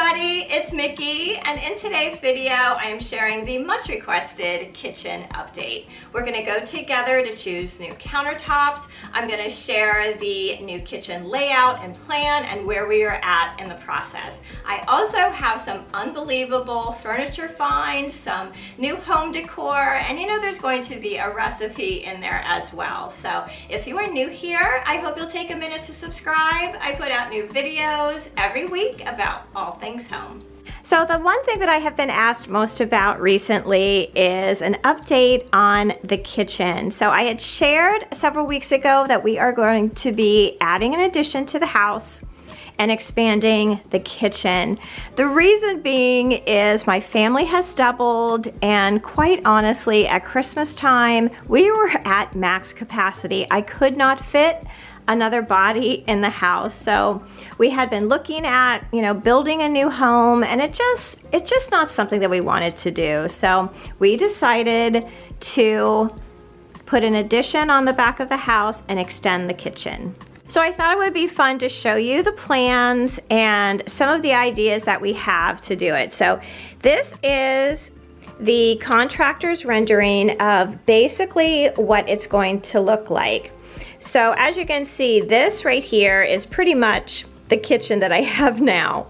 everybody, it's Mickey, and in today's video I am sharing the much requested kitchen update. We're going to go together to choose new countertops. I'm going to share the new kitchen layout and plan and where we are at in the process. I also have some unbelievable furniture finds, some new home decor, and there's going to be a recipe in there as well. So if you are new here, I hope you'll take a minute to subscribe. I put out new videos every week about all things home. So the one thing that I have been asked most about recently is an update on the kitchen. So I had shared several weeks ago that we are going to be adding an addition to the house and expanding the kitchen. The reason being is my family has doubled, and quite honestly, at Christmas time, we were at max capacity. I could not fit another body in the house. So we had been looking at, building a new home, and it's just not something that we wanted to do. So we decided to put an addition on the back of the house and extend the kitchen. So I thought it would be fun to show you the plans and some of the ideas that we have to do it. So this is the contractor's rendering of basically what it's going to look like. So as you can see, this right here is pretty much the kitchen that I have now.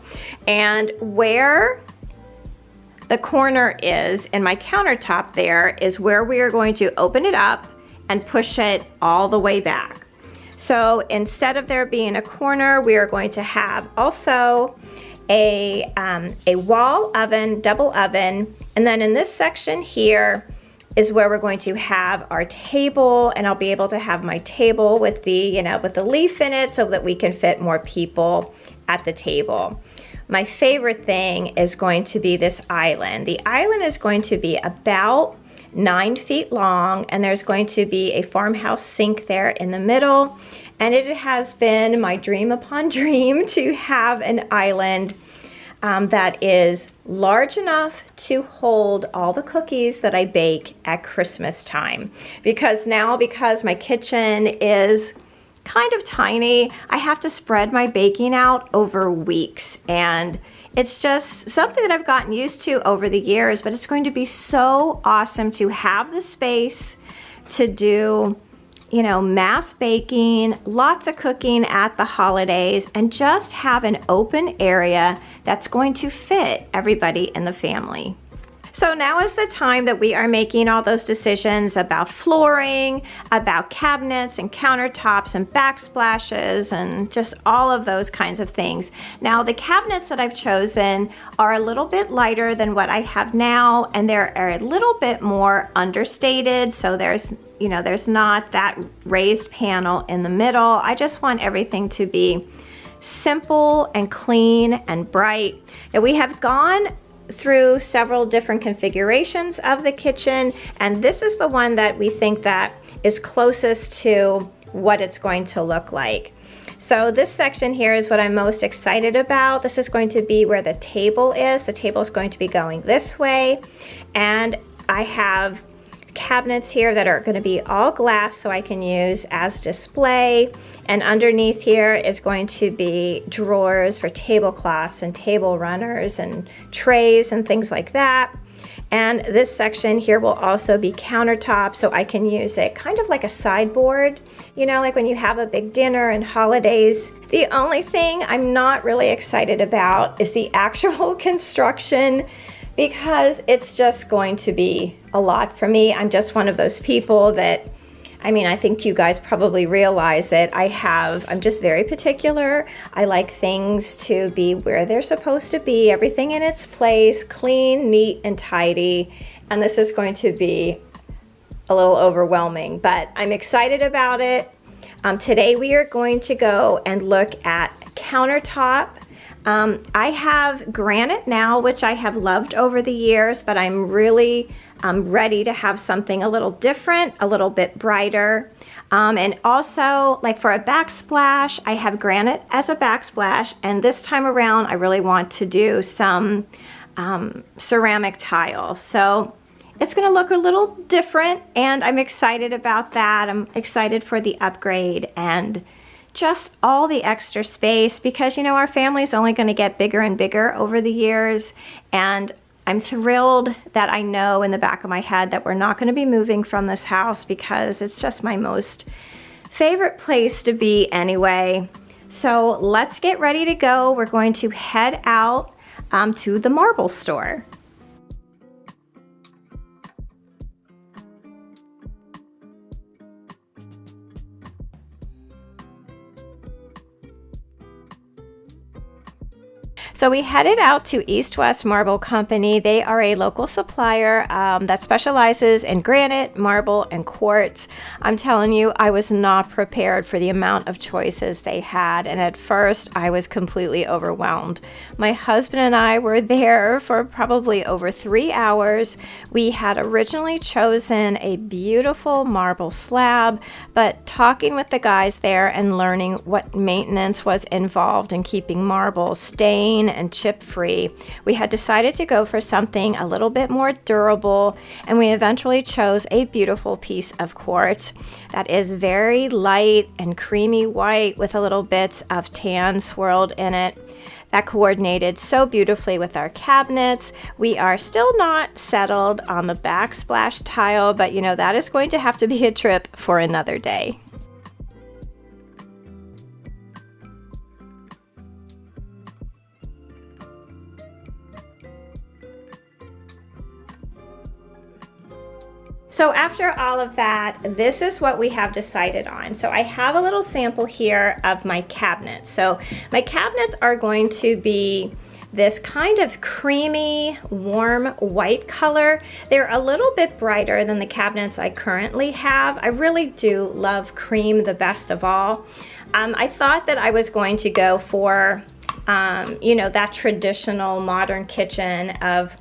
And where the corner is in my countertop there is where we are going to open it up and push it all the way back. So instead of there being a corner, we are going to have also a wall oven, double oven, and then in this section here is where we're going to have our table, and I'll be able to have my table with the, with the leaf in it so that we can fit more people at the table. My favorite thing is going to be this island. The island is going to be about 9 feet long, and there's going to be a farmhouse sink there in the middle. And it has been my dream upon dream to have an island that is large enough to hold all the cookies that I bake at Christmas time. Because my kitchen is kind of tiny, I have to spread my baking out over weeks, and it's just something that I've gotten used to over the years, but it's going to be so awesome to have the space to do mass baking, lots of cooking at the holidays, and just have an open area that's going to fit everybody in the family. So now is the time that we are making all those decisions about flooring, about cabinets and countertops and backsplashes and just all of those kinds of things. Now the cabinets that I've chosen are a little bit lighter than what I have now, and they're a little bit more understated. So there's not that raised panel in the middle. I just want everything to be simple and clean and bright. Now we have gone through several different configurations of the kitchen, and this is the one that we think that is closest to what it's going to look like. So this section here is what I'm most excited about. This is going to be where the table is. The table is going to be going this way, and I have cabinets here that are going to be all glass so I can use as display, and underneath here is going to be drawers for tablecloths and table runners and trays and things like that. And this section here will also be countertop, so I can use it kind of like a sideboard, like when you have a big dinner and holidays. The only thing I'm not really excited about is the actual construction, because it's just going to be a lot for me. I'm just one of those people that, I think you guys probably realize that I'm just very particular. I like things to be where they're supposed to be, everything in its place, clean, neat, and tidy. And this is going to be a little overwhelming, but I'm excited about it. Today we are going to go and look at countertop. I have granite now, which I have loved over the years, but I'm really ready to have something a little different, a little bit brighter. And also, like for a backsplash, I have granite as a backsplash, and this time around I really want to do some ceramic tile. So it's going to look a little different, and I'm excited about that. I'm excited for the upgrade and just all the extra space because, you know, our family's only going to get bigger and bigger over the years. And I'm thrilled that I know in the back of my head that we're not going to be moving from this house because it's just my most favorite place to be anyway. So let's get ready to go. We're going to head out to the marble store. So we headed out to East West Marble Company. They are a local supplier that specializes in granite, marble, and quartz. I'm telling you, I was not prepared for the amount of choices they had, and at first I was completely overwhelmed. My husband and I were there for probably over 3 hours. We had originally chosen a beautiful marble slab, but talking with the guys there and learning what maintenance was involved in keeping marble stain and chip free, we had decided to go for something a little bit more durable, and we eventually chose a beautiful piece of quartz that is very light and creamy white with a little bits of tan swirled in it. That coordinated so beautifully with our cabinets. We are still not settled on the backsplash tile, but you know, that is going to have to be a trip for another day. So after all of that, this is what we have decided on. So I have a little sample here of my cabinets. So my cabinets are going to be this kind of creamy, warm white color. They're a little bit brighter than the cabinets I currently have. I really do love cream the best of all. I thought that I was going to go for, you know, that traditional modern kitchen of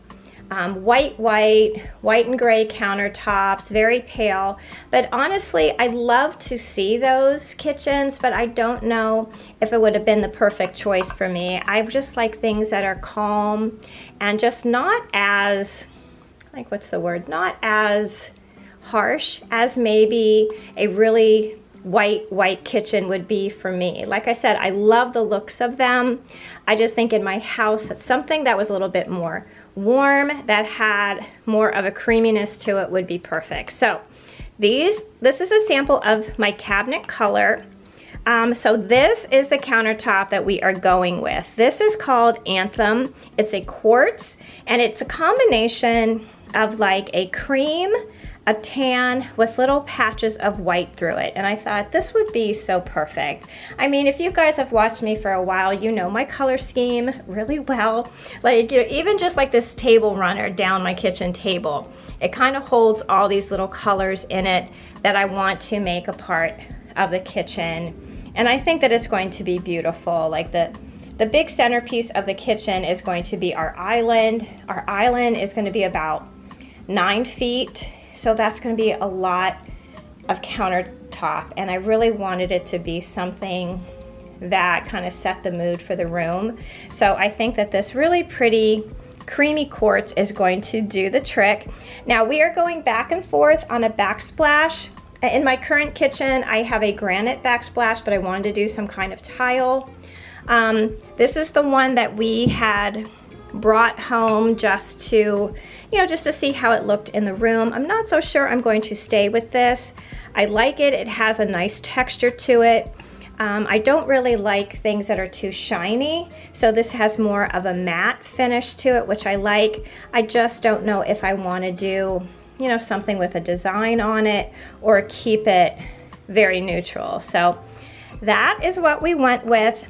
white and gray countertops, very pale. But honestly, I love to see those kitchens, but I don't know if it would have been the perfect choice for me. I just like things that are calm and just not as, like, what's the word? Not as harsh as maybe a really white kitchen would be for me. Like I said, I love the looks of them. I just think in my house, something that was a little bit more warm, that had more of a creaminess to it would be perfect. So this is a sample of my cabinet color. So this is the countertop that we are going with. This is called Anthem. It's a quartz, and it's a combination of like a cream, a tan with little patches of white through it. And I thought this would be so perfect. I mean, if you guys have watched me for a while, you know my color scheme really well. Like, you know, even just like this table runner down my kitchen table, it kind of holds all these little colors in it that I want to make a part of the kitchen. And I think that it's going to be beautiful. Like the big centerpiece of the kitchen is going to be our island. Our island is going to be about 9 feet. So that's going to be a lot of countertop, and I really wanted it to be something that kind of set the mood for the room. So I think that this really pretty creamy quartz is going to do the trick. Now we are going back and forth on a backsplash. In my current kitchen, I have a granite backsplash, but I wanted to do some kind of tile. This is the one that we had brought home just to, you know, just to see how it looked in the room. I'm not so sure I'm going to stay with this. I like it. It has a nice texture to it. I don't really like things that are too shiny, so this has more of a matte finish to it, which I like. I just don't know if I want to do, you know, something with a design on it or keep it very neutral. So that is what we went with.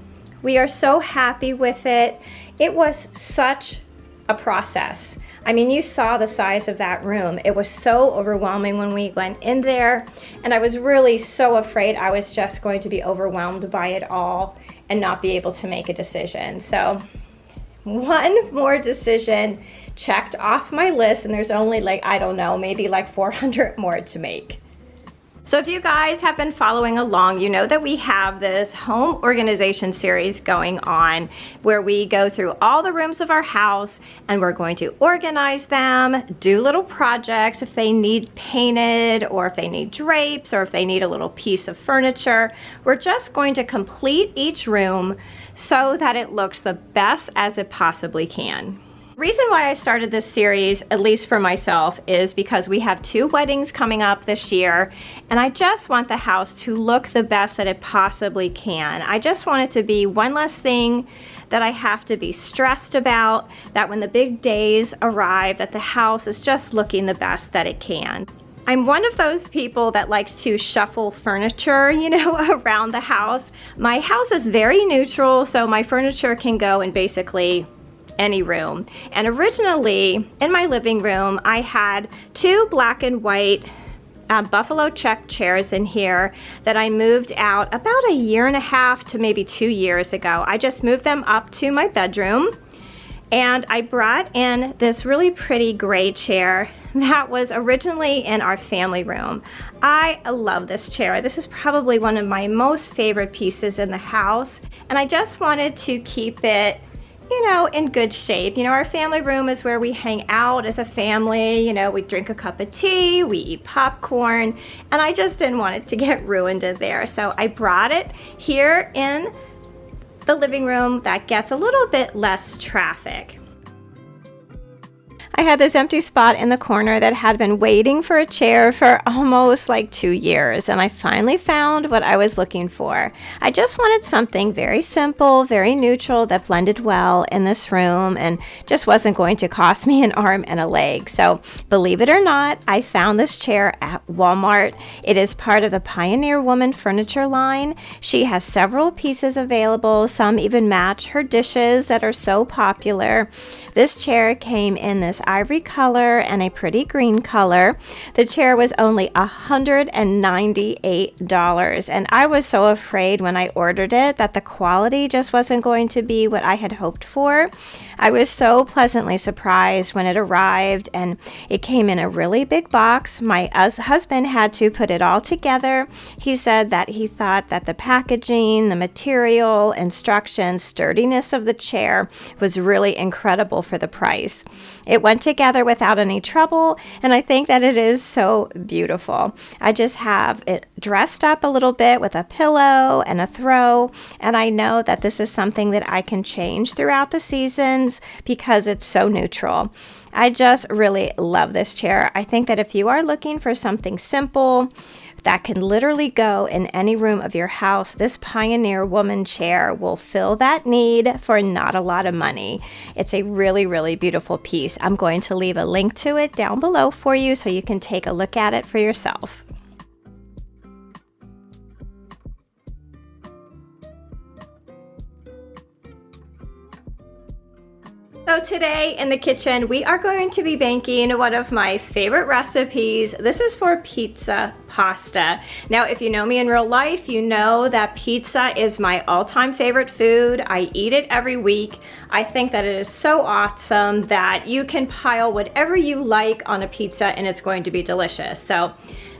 We are so happy with it. It was such a process. I mean, you saw the size of that room. It was so overwhelming when we went in there, and I was really so afraid I was just going to be overwhelmed by it all and not be able to make a decision. So one more decision checked off my list, and there's only like, I don't know, maybe like 400 more to make. So if you guys have been following along, you know that we have this home organization series going on where we go through all the rooms of our house and we're going to organize them, do little projects if they need painted or if they need drapes or if they need a little piece of furniture. We're just going to complete each room so that it looks the best as it possibly can. The reason why I started this series, at least for myself, is because we have 2 weddings coming up this year, and I just want the house to look the best that it possibly can. I just want it to be one less thing that I have to be stressed about, that when the big days arrive, that the house is just looking the best that it can. I'm one of those people that likes to shuffle furniture, you know, around the house. My house is very neutral, so my furniture can go in basically any room. And originally in my living room I had 2 black and white buffalo check chairs in here that I moved out about 1.5 years to maybe 2 years ago. I just moved them up to my bedroom and I brought in this really pretty gray chair that was originally in our family room. I love this chair. This is probably one of my most favorite pieces in the house, and I just wanted to keep it, you know, in good shape. You know, our family room is where we hang out as a family. You know, we drink a cup of tea, we eat popcorn, and I just didn't want it to get ruined in there. So I brought it here in the living room that gets a little bit less traffic. I had this empty spot in the corner that had been waiting for a chair for almost like 2 years, and I finally found what I was looking for. I just wanted something very simple, very neutral that blended well in this room and just wasn't going to cost me an arm and a leg. So believe it or not, I found this chair at Walmart. It is part of the Pioneer Woman furniture line. She has several pieces available. Some even match her dishes that are so popular. This chair came in this ivory color and a pretty green color. The chair was only $198, and I was so afraid when I ordered it that the quality just wasn't going to be what I had hoped for. I was so pleasantly surprised when it arrived, and it came in a really big box. My husband had to put it all together. He said that he thought that the packaging, the material, instructions, sturdiness of the chair was really incredible for the price. It went together without any trouble, and I think that it is so beautiful. I just have it dressed up a little bit with a pillow and a throw, and I know that this is something that I can change throughout the seasons because it's so neutral. I just really love this chair. I think that if you are looking for something simple that can literally go in any room of your house, this Pioneer Woman chair will fill that need for not a lot of money. It's a really, really beautiful piece. I'm going to leave a link to it down below for you so you can take a look at it for yourself. So today in the kitchen, we are going to be making one of my favorite recipes. This is for pizza pasta. Now, if you know me in real life, you know that pizza is my all-time favorite food. I eat it every week. I think that it is so awesome that you can pile whatever you like on a pizza and it's going to be delicious. So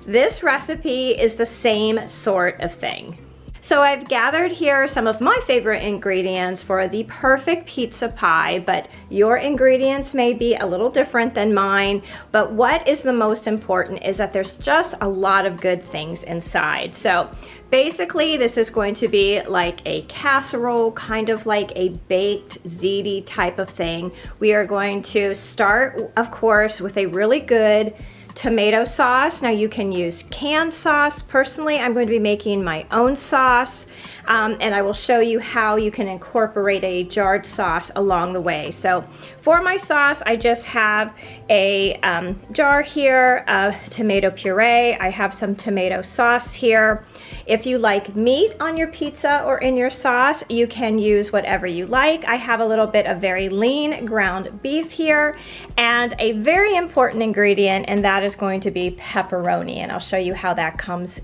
this recipe is the same sort of thing. So I've gathered here some of my favorite ingredients for the perfect pizza pie, but your ingredients may be a little different than mine. But what is the most important is that there's just a lot of good things inside. So basically this is going to be like a casserole, kind of like a baked ziti type of thing. We are going to start, of course, with a really good tomato sauce. Now you can use canned sauce. Personally, I'm going to be making my own sauce, and I will show you how you can incorporate a jarred sauce along the way. So for my sauce, I just have a jar here of tomato puree. I have some tomato sauce here. If you like meat on your pizza or in your sauce, you can use whatever you like. I have a little bit of very lean ground beef here, and a very important ingredient, and that is going to be pepperoni, and I'll show you how that comes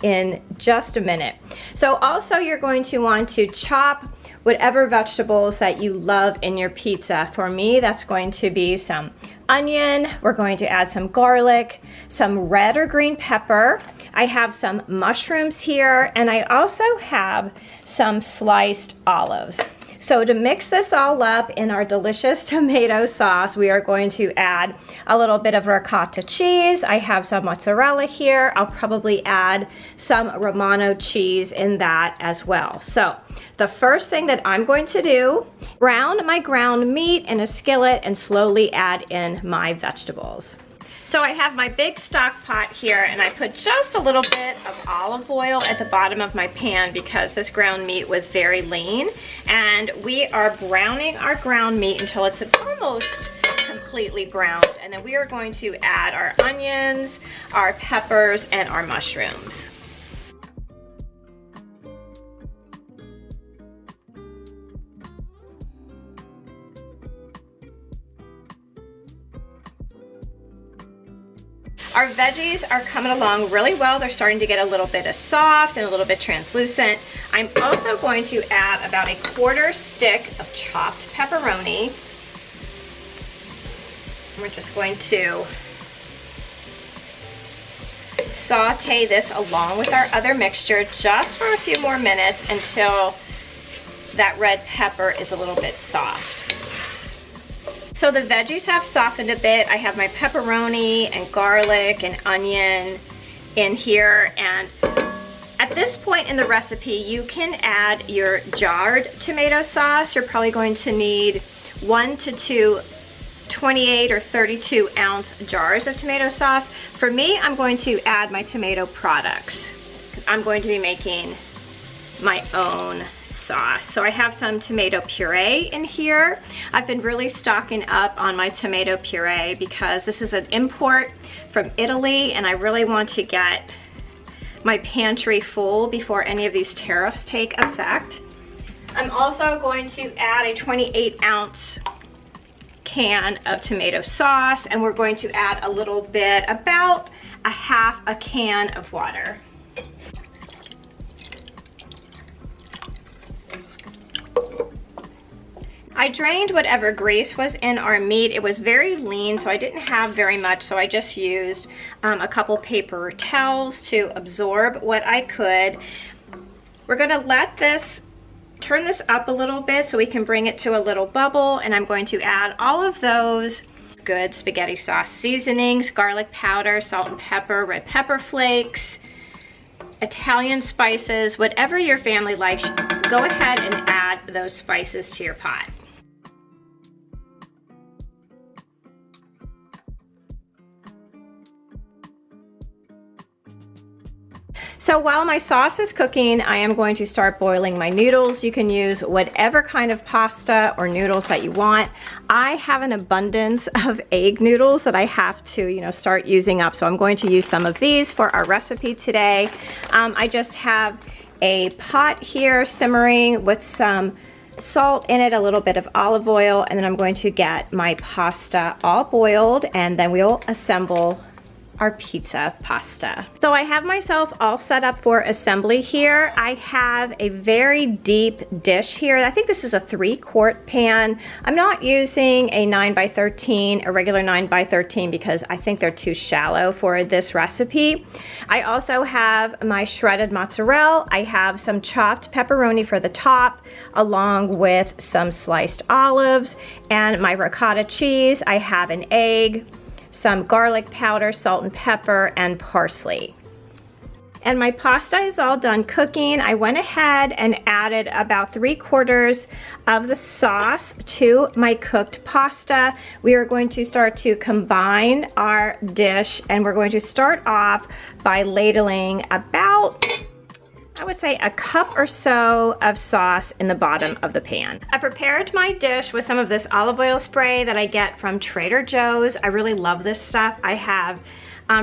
in just a minute. So also you're going to want to chop whatever vegetables that you love in your pizza. For me, that's going to be some onion. We're going to add some garlic, some red or green pepper. I have some mushrooms here, and I also have some sliced olives. So to mix this all up in our delicious tomato sauce, we are going to add a little bit of ricotta cheese. I have some mozzarella here. I'll probably add some Romano cheese in that as well. So the first thing that I'm going to do, brown my ground meat in a skillet and slowly add in my vegetables. So I have my big stock pot here, and I put just a little bit of olive oil at the bottom of my pan because this ground meat was very lean. And we are browning our ground meat until it's almost completely browned. And then we are going to add our onions, our peppers, and our mushrooms. Our veggies are coming along really well. They're starting to get a little bit of soft and a little bit translucent. I'm also going to add about a quarter stick of chopped pepperoni. We're just going to saute this along with our other mixture just for a few more minutes until that red pepper is a little bit soft. So the veggies have softened a bit. I have my pepperoni and garlic and onion in here, and at this point in the recipe you can add your jarred tomato sauce. You're probably going to need 1 to 2 28 or 32 ounce jars of tomato sauce. For me, I'm going to add my tomato products. I'm going to be making my own sauce. So I have some tomato puree in here. I've been really stocking up on my tomato puree because this is an import from Italy, and I really want to get my pantry full before any of these tariffs take effect. I'm also going to add a 28 ounce can of tomato sauce, and we're going to add a little bit, about a half a can of water. I drained whatever grease was in our meat. It was very lean, so I didn't have very much, so I just used a couple paper towels to absorb what I could. We're gonna let this, turn this up a little bit so we can bring it to a little bubble, and I'm going to add all of those good spaghetti sauce seasonings, garlic powder, salt and pepper, red pepper flakes, Italian spices, whatever your family likes. Go ahead and add those spices to your pot. So while my sauce is cooking, I am going to start boiling my noodles. You can use whatever kind of pasta or noodles that you want. I have an abundance of egg noodles that I have to, start using up. So I'm going to use some of these for our recipe today. I just have a pot here simmering with some salt in it, a little bit of olive oil, and then I'm going to get my pasta all boiled, and then we'll assemble our pizza pasta. So I have myself all set up for assembly here. I have a very deep dish here. I think this is a 3-quart pan. I'm not using a 9x13, a regular 9x13, because I think they're too shallow for this recipe. I also have my shredded mozzarella. I have some chopped pepperoni for the top, along with some sliced olives and my ricotta cheese. I have an egg, some garlic powder, salt and pepper, and parsley. And my pasta is all done cooking. I went ahead and added about 3/4 of the sauce to my cooked pasta. We are going to start to combine our dish, and we're going to start off by ladling about, I would say, a cup or so of sauce in the bottom of the pan. I prepared my dish with some of this olive oil spray that I get from Trader Joe's. I really love this stuff. I have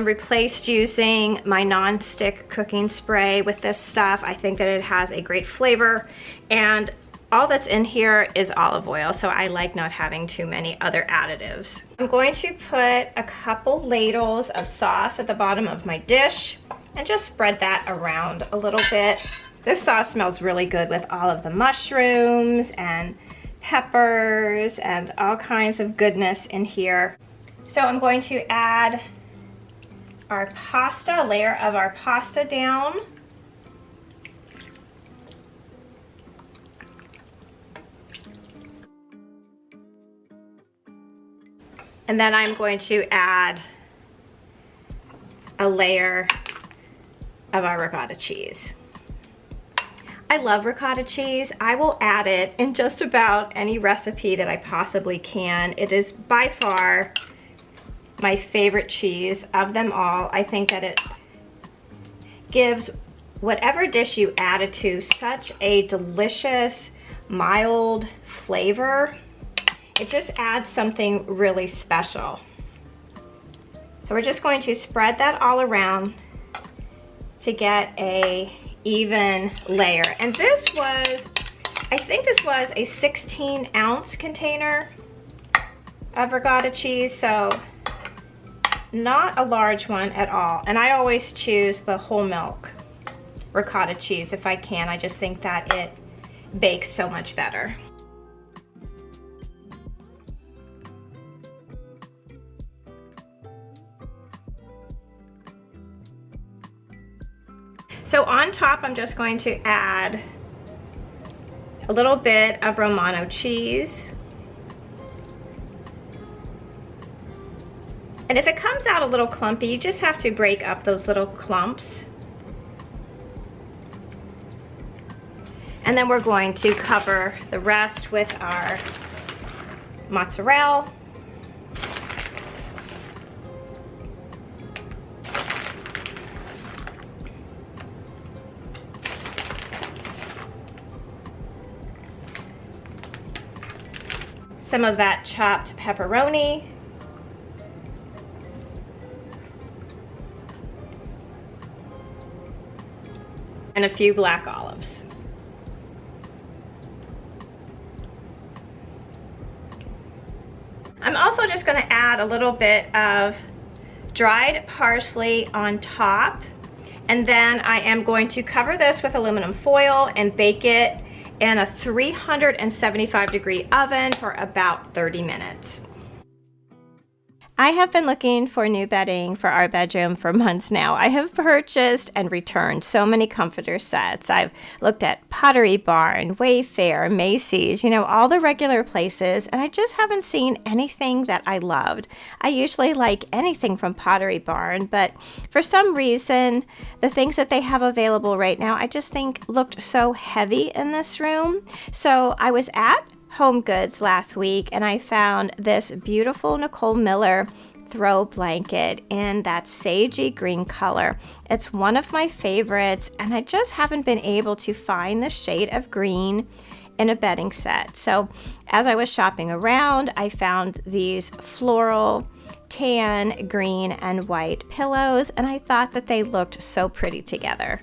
replaced using my non-stick cooking spray with this stuff. I think that it has a great flavor, and all that's in here is olive oil, so I like not having too many other additives. I'm going to put a couple ladles of sauce at the bottom of my dish and just spread that around a little bit. This sauce smells really good with all of the mushrooms and peppers and all kinds of goodness in here. So I'm going to add our pasta, a layer of our pasta down. And then I'm going to add a layer of our ricotta cheese. I love ricotta cheese. I will add it in just about any recipe that I possibly can. It is by far my favorite cheese of them all. I think that it gives whatever dish you add it to such a delicious, mild flavor. It just adds something really special. So we're just going to spread that all around to get a even layer. And this was, I think this was a 16-ounce container of ricotta cheese, so not a large one at all. And I always choose the whole milk ricotta cheese if I can. I just think that it bakes so much better. So on top, I'm just going to add a little bit of Romano cheese. And if it comes out a little clumpy, you just have to break up those little clumps. And then we're going to cover the rest with our mozzarella. Some of that chopped pepperoni. And a few black olives. I'm also just going to add a little bit of dried parsley on top, and then I am going to cover this with aluminum foil and bake it in a 375-degree oven for about 30 minutes. I have been looking for new bedding for our bedroom for months now. I have purchased and returned so many comforter sets. I've looked at Pottery Barn, Wayfair, Macy's, all the regular places, and I just haven't seen anything that I loved. I usually like anything from Pottery Barn, but for some reason, the things that they have available right now, I just think looked so heavy in this room. So I was at Home Goods last week and I found this beautiful Nicole Miller throw blanket in that sagey green color. It's one of my favorites, and I just haven't been able to find the shade of green in a bedding set. So as I was shopping around, I found these floral, tan, green, and white pillows, and I thought that they looked so pretty together.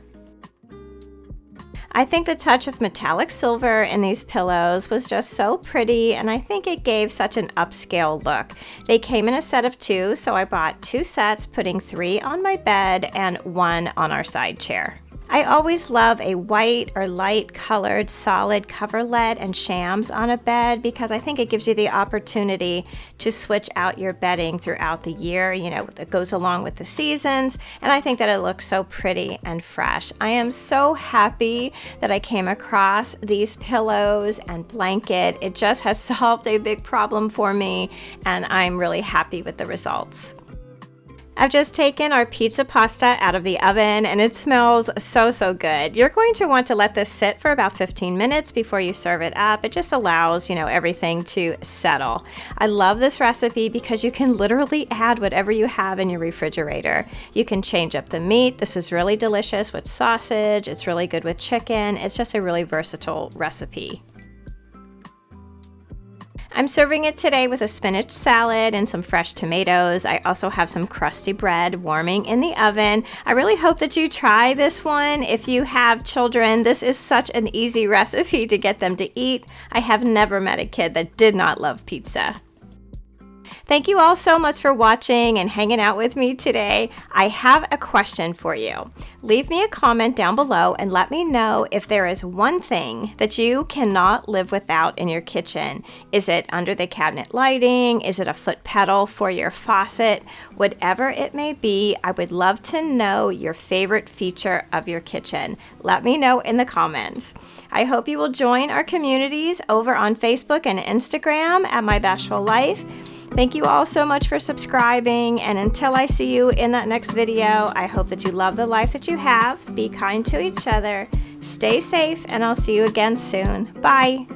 I think the touch of metallic silver in these pillows was just so pretty, and I think it gave such an upscale look. They came in a set of 2, so I bought 2 sets, putting 3 on my bed and 1 on our side chair. I always love a white or light colored solid coverlet and shams on a bed because I think it gives you the opportunity to switch out your bedding throughout the year. It goes along with the seasons, and I think that it looks so pretty and fresh. I am so happy that I came across these pillows and blanket. It just has solved a big problem for me, and I'm really happy with the results. I've just taken our pizza pasta out of the oven, and it smells so good. You're going to want to let this sit for about 15 minutes before you serve it up. It just allows, everything to settle. I love this recipe because you can literally add whatever you have in your refrigerator. You can change up the meat. This is really delicious with sausage. It's really good with chicken. It's just a really versatile recipe. I'm serving it today with a spinach salad and some fresh tomatoes. I also have some crusty bread warming in the oven. I really hope that you try this one. If you have children, this is such an easy recipe to get them to eat. I have never met a kid that did not love pizza. Thank you all so much for watching and hanging out with me today. I have a question for you. Leave me a comment down below and let me know if there is one thing that you cannot live without in your kitchen. Is it under the cabinet lighting? Is it a foot pedal for your faucet? Whatever it may be, I would love to know your favorite feature of your kitchen. Let me know in the comments. I hope you will join our communities over on Facebook and Instagram at My Bashful Life. Thank you all so much for subscribing, and until I see you in that next video, I hope that you love the life that you have, be kind to each other, stay safe, and I'll see you again soon. Bye!